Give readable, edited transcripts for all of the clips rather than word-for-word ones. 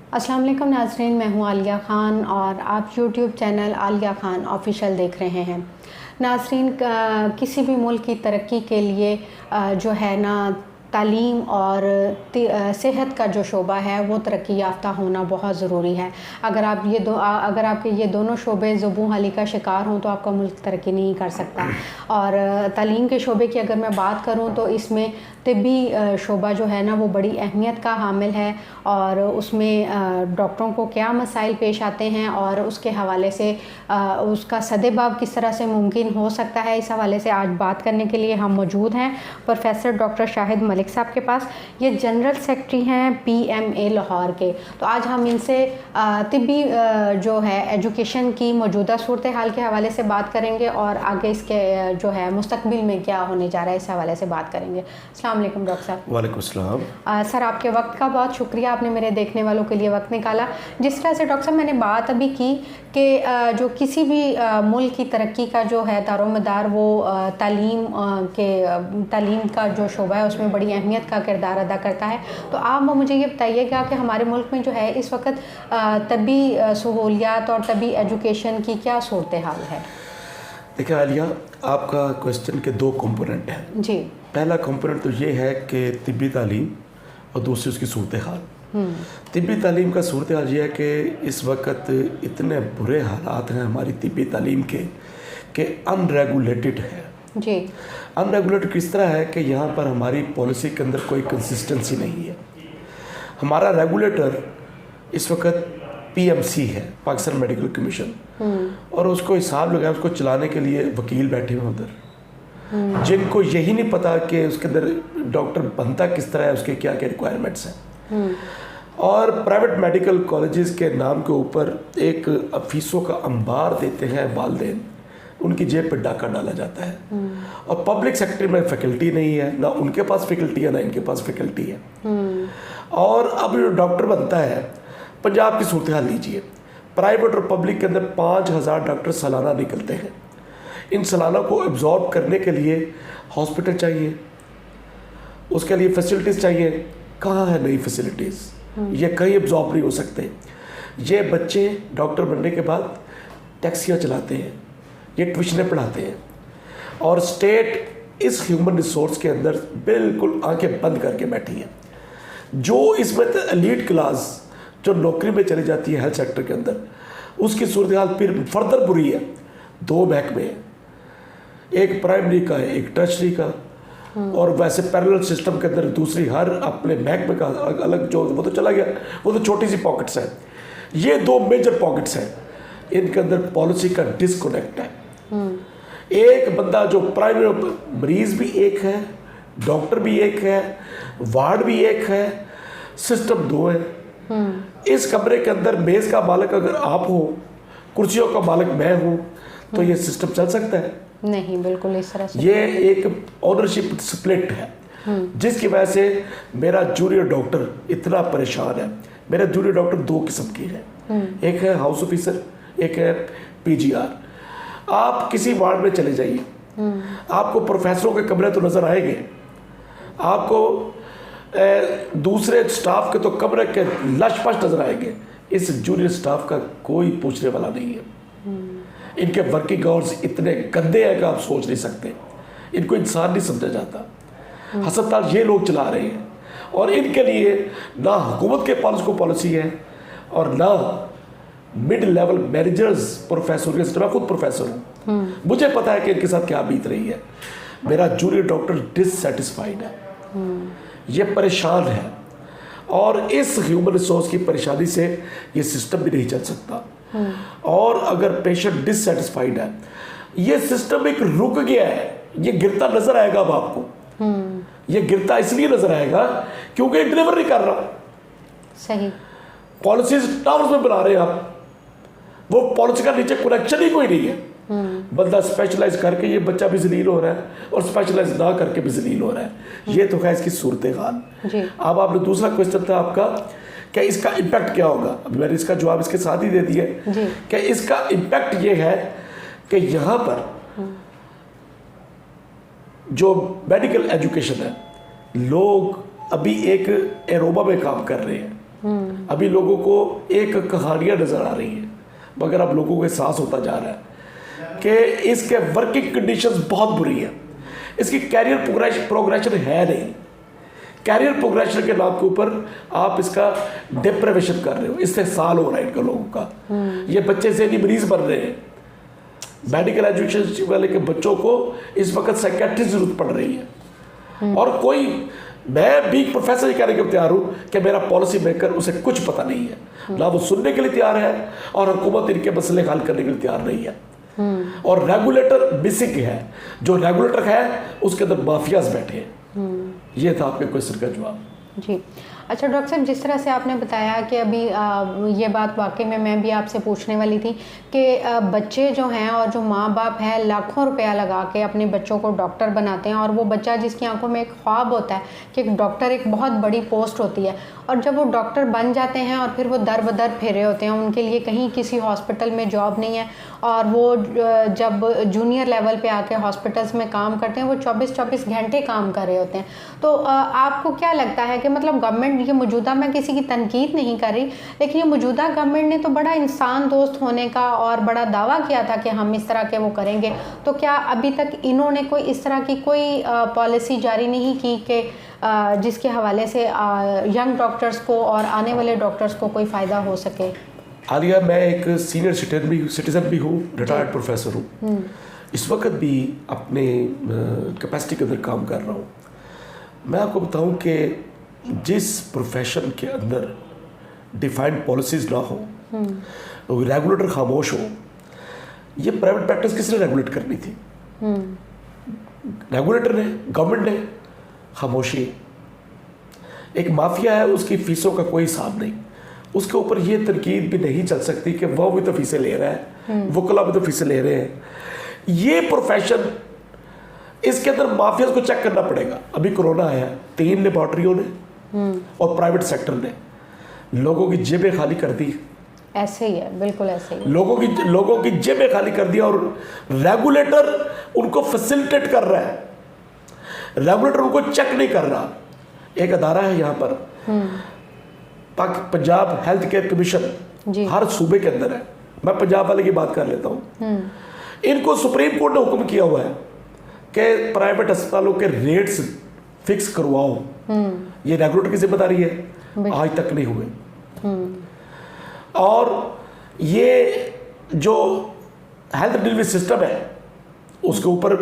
अस्सलाम वालेकुम नाज़रीन, मैं हूँ आलिया ख़ान और आप YouTube channel Alia Khan official देख रहे हैं। नाज़रीन, किसी भी मुल्क की तरक्की के लिए जो है ना तालीम और सेहत का जो शोबा है वो तरक्की याफ़्ता होना बहुत ज़रूरी है। अगर आपके ये दोनों शोबे ज़ुबूं हली का शिकार हों तो आपका मुल्क तरक्की नहीं कर सकता। और तालीम के शोबे की अगर मैं बात करूँ तो इसमें तिब्बी शोबा जो है ना वो बड़ी अहमियत का हामिल है और उसमें डॉक्टरों को क्या मसाइल पेश आते हैं और उसके हवाले से उसका सदेबाब किस तरह से मुमकिन हो सकता है, इस हवाले से आज बात करने के लिए हम मौजूद हैं प्रोफेसर डॉक्टर शाहिद मलिक साहब के पास। ये जनरल सेक्रेटरी हैं PMA लाहौर के। तो आज हम इनसे तिब्बी जो है एजुकेशन की मौजूदा सूरत हाल के हवाले से बात करेंगे और आगे इसके जो है मुस्तकबिल में क्या होने जा रहा है इस हवाले से बात करेंगे। अस्सलाम वालेकुम डॉक्टर साहब। वालेकुम सलाम। सर, आपके वक्त का बहुत शुक्रिया, आपने मेरे देखने वालों के लिए वक्त निकाला। जिस तरह से डॉक्टर साहब मैंने बात अभी की कि जो किसी भी मुल्क की तरक्की का जो है दारोमदार वो तालीम का जो शोबा है उसमें बड़ी अहमियत का किरदार अदा करता है। तो आप मुझे ये बताइएगा कि हमारे मुल्क में जो है इस वक्त तबी सहूलियात और तबी एजुकेशन की क्या सूरत हाल है? देखिए आलिया, आपका क्वेश्चन के दो कंपोनेंट हैं जी। पहला कंपोनेंट तो ये है कि तिब्बी तालीम और दूसरी उसकी सूरत हाल। तिब्बी तालीम का सूरत हाल ये है कि इस वक्त इतने बुरे हालात हैं हमारी तिब्बी तालीम के कि अनरेगुलेटेड है। जी। अनरेगुलेटेड किस तरह है कि यहाँ पर हमारी पॉलिसी के अंदर कोई कंसिस्टेंसी नहीं है। हमारा रेगुलेटर इस वक्त PMC है, पाकिस्तान मेडिकल कमीशन, और उसको हिसाब लगाया, उसको चलाने के लिए वकील बैठे हुए उधर जिनको यही नहीं पता कि उसके अंदर डॉक्टर बनता किस तरह है, उसके क्या क्या रिक्वायरमेंट्स हैं। और प्राइवेट मेडिकल कॉलेजेस के नाम के ऊपर एक फीसों का अंबार देते हैं वालिदैन, उनकी जेब पर डाका डाला जाता है। और पब्लिक सेक्टर में फैकल्टी नहीं है, ना उनके पास फैकल्टी है ना इनके पास फैकल्टी है। और अब जो डॉक्टर बनता है, पंजाब की सूरत हाल लीजिए, प्राइवेट और पब्लिक के अंदर 5000 डॉक्टर सालाना निकलते हैं। इन सालाना को एब्जॉर्ब करने के लिए हॉस्पिटल चाहिए, उसके लिए फैसिलिटीज़ चाहिए। कहाँ है नई फैसिलिटीज़? ये कहीं एब्जॉर्ब नहीं हो सकते। ये बच्चे डॉक्टर बनने के बाद टैक्सियाँ चलाते हैं, ये ट्यूशनें पढ़ाते हैं, और स्टेट इस ह्यूमन रिसोर्स के अंदर बिल्कुल आंखें बंद करके बैठी है। जो इसमें एलीट क्लास जो नौकरी में चली जाती है हेल्थ सेक्टर के अंदर, उसकी सूरत हाल फिर फर्दर बुरी है। दो महकमे हैं, एक प्राइमरी का है, एक टर्शरी का, और वैसे पैरेलल सिस्टम के अंदर दूसरी हर अपने महकमे का अलग, जो वो तो चला गया, वो तो छोटी सी पॉकेट्स हैं। ये दो मेजर पॉकेट्स हैं, इनके अंदर पॉलिसी का डिस्कनेक्ट है। एक बंदा जो प्राइमरी मरीज भी एक है, डॉक्टर भी एक है, वार्ड भी एक है, सिस्टम दो है। इस कमरे के अंदर मेज़ का मालिक अगर आप हो, कुर्सियों का मालिक मैं हूँ, तो ये सिस्टम चल सकता है? नहीं, बिल्कुल इस तरह से। ये एक ओनरशिप स्प्लिट है, जिसकी वजह से मेरा जूनियर डॉक्टर इतना परेशान है। मेरे जूनियर डॉक्टर दो किस्म के हैं, एक है हाउस ऑफिसर, एक है PGR। आप किसी वार्ड में चले जाइए, आपको प्रोफेसरों के कमरे तो नज़र आएंगे, आपको दूसरे स्टाफ के तो कमरे के लश-पश नजर आएंगे। इस जूनियर स्टाफ का कोई पूछने वाला नहीं है। इनके वर्किंग आवर्स इतने गंदे हैं कि आप सोच नहीं सकते। इनको इंसान नहीं समझा जाता। अस्पताल ये लोग चला रहे हैं, और इनके लिए ना हुकूमत के पास को पॉलिसी है और ना मिड लेवल मैनेजर्स प्रोफेसर। मैं खुद प्रोफेसर हूँ, मुझे पता है कि इनके साथ क्या बीत रही है। मेरा जूनियर डॉक्टर डिससेटिस्फाइड है, ये परेशान है, और इस ह्यूमन रिसोर्स की परेशानी से ये सिस्टम भी नहीं चल सकता। और अगर पेशेंट डिससेटिस्फाइड है, ये सिस्टम एक रुक गया है, ये गिरता नजर आएगा। अब आपको ये गिरता इसलिए नजर आएगा क्योंकि डिलीवर नहीं कर रहा। सही पॉलिसीज टावर्स में बना रहे हैं आप, वो पॉलिसी का नीचे कनेक्शन ही कोई नहीं है। बंदा स्पेशलाइज करके ये बच्चा भी जलील हो रहा है और स्पेशलाइज ना करके भी जलील हो रहा है। ये तो है इसकी सूरत हाल। अब आपने दूसरा क्वेश्चन था आपका, क्या इसका इम्पैक्ट क्या होगा? अभी मैंने इसका जवाब इसके साथ ही दे दिया। क्या इसका इम्पैक्ट ये है कि यहाँ पर जो मेडिकल एजुकेशन है, लोग अभी एक एरोबा में काम कर रहे हैं। अभी लोगों को एक कहानियाँ नज़र आ रही हैं, मगर अब लोगों को एहसास होता जा रहा है कि इसके वर्किंग कंडीशंस बहुत बुरी है, इसकी कैरियर प्रोग्रेशन है नहीं। कैरियर प्रोग्रेशन के नाम के ऊपर आप इसका डिप्रेवेशन कर रहे हो। इससे साल हो रहा है इनका लोगों का। ये बच्चे से नहीं मरीज बन रहे हैं। मेडिकल एजुकेशन वाले के बच्चों को इस वक्त साइकेट्री की जरूरत पड़ रही है। और कोई, मैं भी प्रोफेसर कहने के तैयार हूँ कि मेरा पॉलिसी मेकर उसे कुछ पता नहीं है, ना वो सुनने के लिए तैयार है और हुकूमत इनके मसले हल करने के लिए तैयार नहीं है। और रेगुलेटर मिसिंग है। जो रेगुलेटर है उसके अंदर माफियाज बैठे हैं। ये था आपके क्वेश्चन का जवाब। जी, अच्छा डॉक्टर साहब, जिस तरह से आपने बताया कि अभी ये बात वाकई में मैं भी आपसे पूछने वाली थी कि बच्चे जो हैं और जो माँ बाप हैं लाखों रुपया लगा के अपने बच्चों को डॉक्टर बनाते हैं, और वो बच्चा जिसकी आंखों में एक ख्वाब होता है कि एक डॉक्टर एक बहुत बड़ी पोस्ट होती है, और जब वो डॉक्टर बन जाते हैं और फिर वो दर बदर फेरे होते हैं, उनके लिए कहीं किसी हॉस्पिटल में जॉब नहीं है, और वो जब जूनियर लेवल पे आके हॉस्पिटल्स में काम करते हैं वो 24-24 घंटे काम कर रहे होते हैं। तो आपको क्या लगता है कि मतलब गवर्नमेंट, ये मौजूदा, मैं किसी की तनकीद नहीं कर रही, लेकिन ये मौजूदा गवर्नमेंट ने तो बड़ा इंसान दोस्त होने का और बड़ा दावा किया था कि हम इस तरह के वो करेंगे, तो क्या अभी तक इन्होंने कोई इस तरह की कोई पॉलिसी जारी नहीं की कि जिसके हवाले से यंग डॉक्टर्स को और आने वाले डॉक्टर्स को कोई फ़ायदा हो सके? आलिया, मैं एक सीनियर सिटीजन भी हूँ, रिटायर्ड प्रोफेसर हूँ। इस वक्त भी अपने कैपेसिटी के अंदर काम कर रहा हूँ। मैं आपको बताऊँ कि जिस प्रोफेशन के अंदर डिफाइंड पॉलिसीज़ ना हो, रेगुलेटर खामोश हो, ये प्राइवेट प्रैक्टिस किसने रेगुलेट करनी थी? रेगुलेटर ने, गवर्नमेंट ने। खामोशी। एक माफिया है, उसकी फीसों का कोई हिसाब नहीं। उसके ऊपर ये तनकीद भी नहीं चल सकती कि वह भी तो फीसें ले रहा है, वकला भी तो फीसें ले रहे हैं। ये प्रोफेशन, इसके अंदर माफिया को चेक करना पड़ेगा। अभी कोरोना आया, 3 लेबॉर्ट्रियों ने और प्राइवेट सेक्टर ने लोगों की जेबें खाली कर दी। ऐसे ही है, बिल्कुल ऐसे ही। लोगों की जेबें खाली कर दिया, और रेगुलेटर उनको फैसिलिटेट कर रहा है। रेगुलेटर उनको चेक नहीं कर रहा। एक अदारा है यहाँ पर, पंजाब हेल्थ केयर कमीशन, हर सूबे के अंदर है। मैं पंजाब वाले की बात कर लेता हूँ। इनको सुप्रीम कोर्ट ने हुक्म किया हुआ है कि प्राइवेट अस्पतालों के रेट्स फिक्स करवाओ। ये रेगुलेटर की जिम्मेदारी है, आज तक नहीं हुए। और ये जो हेल्थ डिलीवरी सिस्टम है उसके ऊपर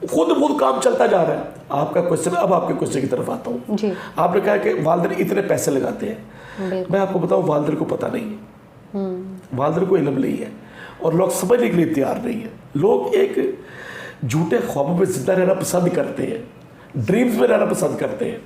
खुद काम चलता जा रहा है। आपका क्वेश्चन, अब आपके क्वेश्चन की तरफ आता हूँ। आपने कहा कि वालदेन इतने पैसे लगाते हैं। मैं आपको बताऊँ, वालदेन को पता नहीं है, वालदेन को इल्म नहीं है, और लोग समझने के लिए तैयार नहीं है। लोग एक झूठे ख्वाबों में जिंदा रहना पसंद करते हैं, ड्रीम्स में रहना पसंद करते हैं।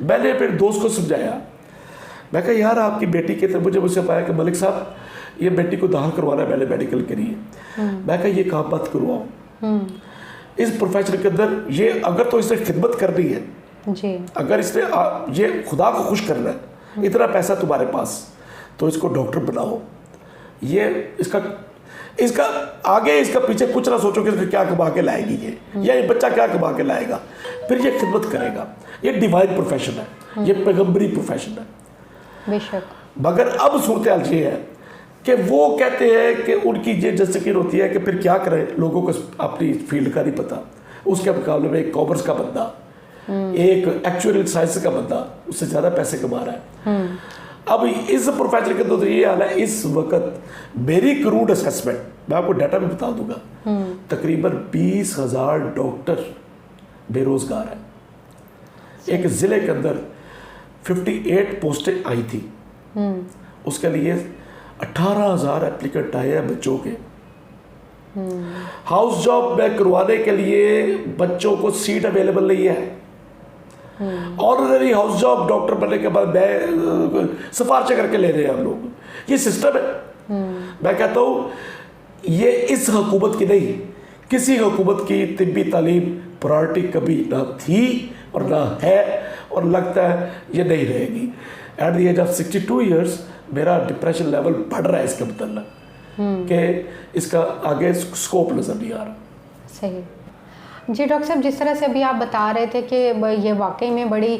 मैंने अपने दोस्त को समझाया, मैं कहा यार आपकी बेटी के तरफ, मुझे पाया कि मलिक साहब ये बेटी को दाखिल करवाना है मैंने मेडिकल के लिए। मैं कहा ये काम मत करवाओ। इस प्रोफेशन के अंदर ये, अगर तो इसने खिदमत करनी है जी, अगर इसने ये खुदा को खुश करना है, इतना पैसा तुम्हारे पास, तो इसको डॉक्टर बनाओ। ये इसका आगे, इसका पीछे कुछ ना सोचो कि क्या कमा के लाएगी ये, या ये बच्चा क्या कमा के लाएगा, फिर ये खिदमत करेगा। ये डिवाइन प्रोफेशन है, ये पैगंबरी प्रोफेशन है बेशक। मगर अब सूरत ये है कि वो कहते हैं कि उनकी ये जस्टिफिकेशन होती है कि फिर क्या करें, लोगों को अपनी फील्ड का नहीं पता। उसके मुकाबले में एक कॉमर्स का बंदा, एक एक्चुअल साइंस का बंदा उससे ज़्यादा पैसे कमा रहा है। अब इस प्रोफेशन के अंदर तो ये हाल है। इस वक्त मेरी क्रूड असेसमेंट, मैं आपको डाटा भी बता दूंगा, तकरीबन 20,000 डॉक्टर बेरोजगार हैं। एक ज़िले के अंदर 58 पोस्टें आई थी, उसके लिए 18,000 एप्लीकेंट आए हैं बच्चों के। हाउस जॉब में करवाने के लिए बच्चों को सीट अवेलेबल नहीं है। ऑनररी हाउस जॉब डॉक्टर बनने के बाद मैं सिफारिशें करके ले रहे हैं हम लोग। ये सिस्टम है। मैं कहता हूँ ये इस हुकूमत की नहीं, किसी हुकूमत की तिब्बी तालीम प्रायोरिटी कभी ना थी और ना है, और लगता है ये नहीं रहेगी। At the age of 62 years मेरा डिप्रेशन लेवल बढ़ रहा है इसका मतलब कि इसका आगे स्कोप नजर नहीं आ रहा। सही। जी डॉक्टर साहब, जिस तरह से अभी आप बता रहे थे कि ये वाकई में बड़ी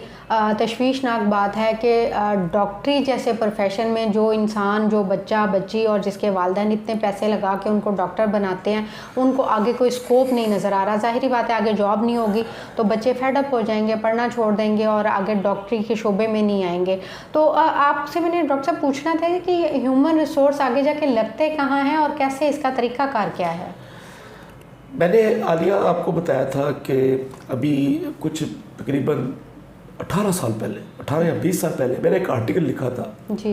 तशवीशनाक बात है कि डॉक्टरी जैसे प्रोफेशन में जो इंसान, जो बच्चा बच्ची और जिसके वालिदैन इतने पैसे लगा के उनको डॉक्टर बनाते हैं, उनको आगे कोई स्कोप नहीं नज़र आ रहा। ज़ाहिरी बात है आगे जॉब नहीं होगी तो बच्चे फेडअप हो जाएंगे, पढ़ना छोड़ देंगे और आगे डॉक्टरी के शोबे में नहीं आएंगे। तो आपसे मैंने डॉक्टर साहब पूछना था कि ह्यूमन रिसोर्स आगे जाके लगते कहाँ हैं और कैसे इसका तरीक़ाकार क्या है? मैंने आलिया आपको बताया था कि अभी कुछ तकरीबन 18 साल पहले, 18 या 20 साल पहले मैंने एक आर्टिकल लिखा था जी,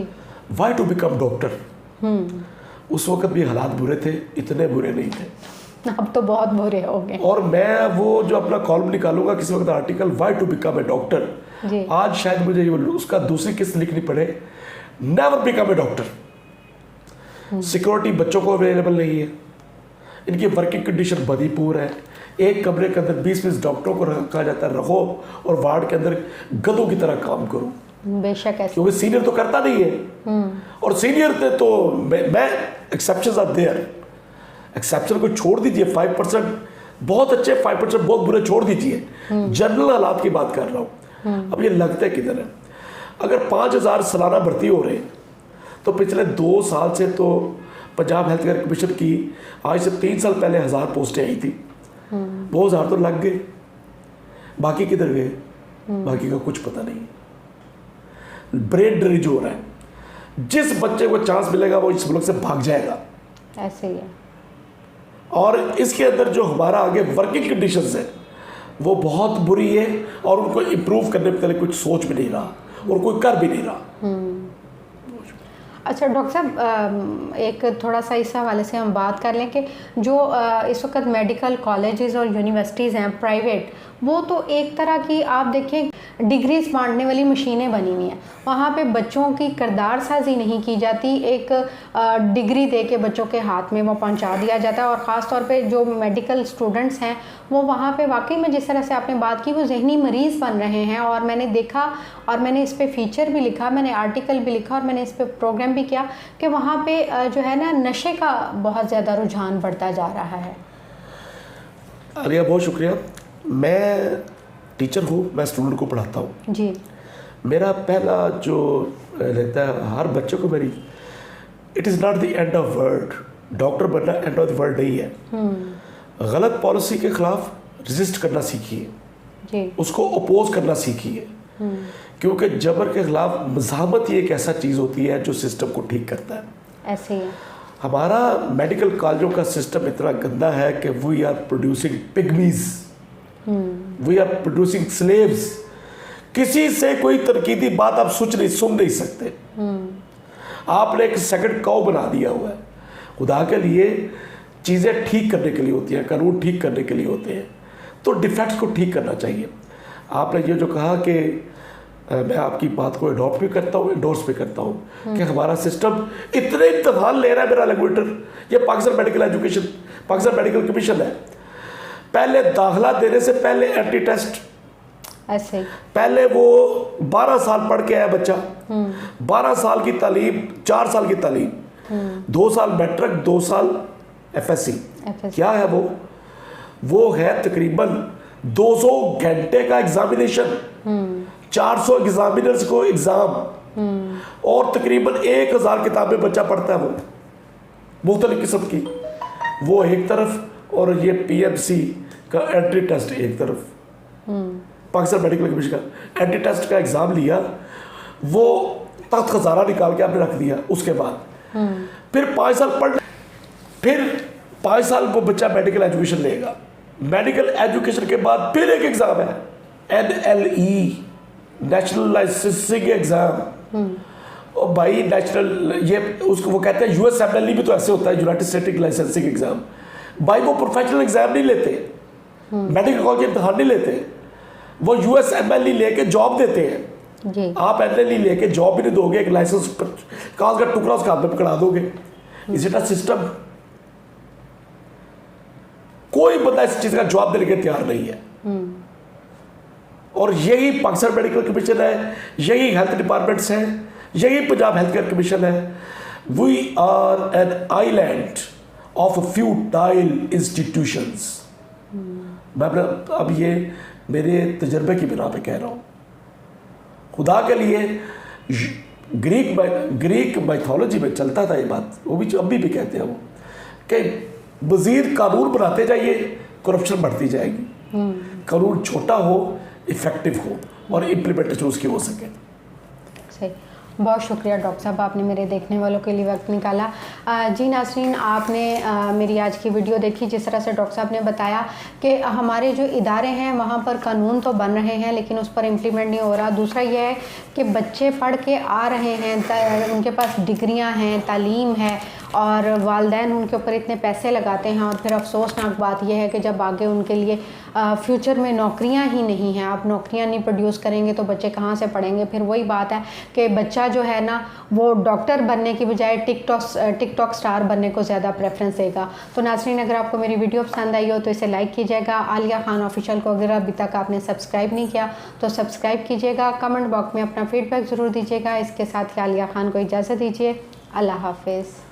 वाई टू बिकम डॉक्टर। उस वक्त भी हालात बुरे थे, इतने बुरे नहीं थे, अब तो बहुत बुरे हो गए। और मैं वो जो अपना कॉलम निकालूंगा किसी वक्त article why to become a doctor, आज शायद मुझे उसका दूसरी किस्त लिखनी पड़े, never become a doctor. Security बच्चों को अवेलेबल नहीं है, इनकी वर्किंग कंडीशन बड़ी पूर है, एक कमरे के अंदर 20-20 डॉक्टरों को रखा जाता है, रखो और वार्ड के अंदर गधों की तरह काम करो। बेशक ऐसे, क्योंकि सीनियर तो करता नहीं है, और सीनियर थे तो मैं एक्सेप्शंस आर देयर, एक्सेप्शन को छोड़ दीजिए, 5% बहुत अच्छे, 5% बहुत बुरे छोड़ दीजिए, जनरल हालात की बात कर रहा हूँ। अब ये लगता है किधर है, अगर 5000 सालाना भर्ती हो रहे हैं तो पिछले 2 साल से तो पंजाब हेल्थ केयर कमीशन की आज से 3 साल पहले 1000 पोस्टें आई थी, वो 1000 तो लग गए, बाकी किधर गए, बाकी का कुछ पता नहीं। ब्रेन ड्रेनेज हो रहा है, जिस बच्चे को चांस मिलेगा वो इस मुल्क से भाग जाएगा, ऐसे ही है। और इसके अंदर जो हमारा आगे वर्किंग कंडीशंस है वो बहुत बुरी है, और उनको इम्प्रूव करने के लिए कुछ सोच भी नहीं रहा और कोई कर भी नहीं रहा। अच्छा डॉक्टर साहब, एक थोड़ा सा इस हवाले से हम बात कर लें कि जो इस वक्त मेडिकल कॉलेजेस और यूनिवर्सिटीज़ हैं प्राइवेट, वो तो एक तरह की आप देखें डिग्रीज बांटने वाली मशीनें बनी हुई हैं। वहाँ पे बच्चों की किरदार साजी नहीं की जाती, एक डिग्री दे के बच्चों के हाथ में वो पहुँचा दिया जाता है। और ख़ास तौर पे जो मेडिकल स्टूडेंट्स हैं वो वहाँ पे वाकई में जिस तरह से आपने बात की वो जहनी मरीज़ बन रहे हैं। और मैंने देखा और मैंने इस पर फीचर भी लिखा, मैंने आर्टिकल भी लिखा और मैंने इस पर प्रोग्राम भी किया कि वहाँ पे जो है ना नशे का बहुत ज़्यादा रुझान बढ़ता जा रहा है। आलिया बहुत शुक्रिया। मैं टीचर हूँ, मैं स्टूडेंट को पढ़ाता हूँ जी। मेरा पहला जो रहता है हर बच्चे को मेरी, it is not the end of world, doctor बनना एंड ऑफ द वर्ल्ड नहीं है। गलत पॉलिसी के खिलाफ रेजिस्ट करना सीखिए जी, उसको अपोज करना सीखिए, क्योंकि जबर के खिलाफ मज़ाहमत ही एक ऐसा चीज़ होती है जो सिस्टम को ठीक करता है। ऐसे ही है। हमारा मेडिकल कॉलेजों का सिस्टम इतना गंदा है कि we are producing pygmies, we are producing slaves. किसी से कोई तरकीदी बात आप सुन नहीं सकते। आपने एक सेकंड काउ बना दिया हुआ है। खुदा के लिए चीज़ें ठीक करने के लिए होती हैं, कानून ठीक करने के लिए होते हैं, तो डिफेक्ट्स को ठीक करना चाहिए। आपने ये जो कहा कि मैं आपकी बात को अडॉप्ट भी करता हूँ, इंडोर्स भी करता हूँ कि हमारा सिस्टम इतने इम्तहान ले रहा है। मेरा रेगुलेटर, ये Pakistan medical education, Pakistan medical commission है, पहले दाखिला देने से पहले एंटी टेस्ट, ऐसे पहले वो 12 साल पढ़ के आया बच्चा, 12 साल की तालीम, 4 साल की तालीम, 2 साल मैट्रिक, 2 साल एफएससी। क्या है वो है तकरीबन 200 घंटे का एग्जामिनेशन, 400 एग्जामिनर्स को एग्जाम, और तकरीबन 1000 किताबें बच्चा पढ़ता है, वो मुख्तलिफ किस्म की, वो एक तरफ, और ये पीएमसी का एंट्री टेस्ट एक तरफ, पाकिस्तान मेडिकल कमीशन का एंट्री टेस्ट का एग्जाम लिया, वो तख्त खजाना निकाल के आपने रख दिया। उसके बाद फिर 5 साल पढ़, फिर 5 साल वो बच्चा मेडिकल एजुकेशन लेगा। मेडिकल एजुकेशन के बाद फिर एक एग्जाम है NLE, नेशनल लाइसेंसिंग एग्जाम। और भाई नेशनल, ये उसको वो कहते हैं USMLE भी तो ऐसे होता है, यूनाइटेड स्टेटिक लाइसेंसिंग एग्जाम। भाई वो प्रोफेशनल एग्जाम नहीं लेते, मेडिकल कॉलेज इम्तहान नहीं लेते, वो USMLE लेके जॉब देते हैं जी। आप NLE लेके जॉब भी नहीं दोगे, एक लाइसेंस कागज का टुकड़ा उसका हाथ में पकड़ा दोगे। Is it a system? कोई बंदा इस चीज का जवाब देने के तैयार नहीं है। और यही पाकिस्तान मेडिकल कमीशन है, यही हेल्थ डिपार्टमेंट्स हैं, यही पंजाब हेल्थ केयर कमीशन है। We are an island of futile institutions. मैं अपने अब ये मेरे तजर्बे की बिना पे कह रहा हूँ। खुदा के लिए ग्रीक माइथोलॉजी में चलता था ये बात, वो भी अभी भी कहते हैं वो, कि मज़ीद कानून बनाते जाइए, करप्शन बढ़ती जाएगी। कानून छोटा हो, इफ़ेक्टिव हो और इम्प्लीमेंटेशन उसकी हो सके। सही, बहुत शुक्रिया डॉक्टर साहब, आपने मेरे देखने वालों के लिए वक्त निकाला। जी नाज़रीन, आपने मेरी आज की वीडियो देखी। जिस तरह से डॉक्टर साहब ने बताया कि हमारे जो इदारे हैं वहाँ पर कानून तो बन रहे हैं लेकिन उस पर इम्प्लीमेंट नहीं हो रहा। दूसरा यह है कि बच्चे पढ़ के आ रहे हैं, उनके पास डिग्रियाँ हैं, तालीम है और वालिदैन उनके ऊपर इतने पैसे लगाते हैं, और फिर अफसोसनाक बात यह है कि जब आगे उनके लिए फ्यूचर में नौकरियां ही नहीं हैं, आप नौकरियां नहीं प्रोड्यूस करेंगे तो बच्चे कहाँ से पढ़ेंगे। फिर वही बात है कि बच्चा जो है ना वो डॉक्टर बनने की बजाय टिकटॉक स्टार बनने को ज़्यादा प्रेफरेंस देगा। तो नाज़रीन, अगर आपको मेरी वीडियो पसंद आई हो तो इसे लाइक कीजिएगा। आलिया खान ऑफिशियल को अगर अभी तक आपने सब्सक्राइब नहीं किया तो सब्सक्राइब कीजिएगा। कमेंट बॉक्स में अपना फीडबैक ज़रूर दीजिएगा। इसके साथ ही आलिया खान को इजाज़त दीजिए। अल्लाह हाफिज़।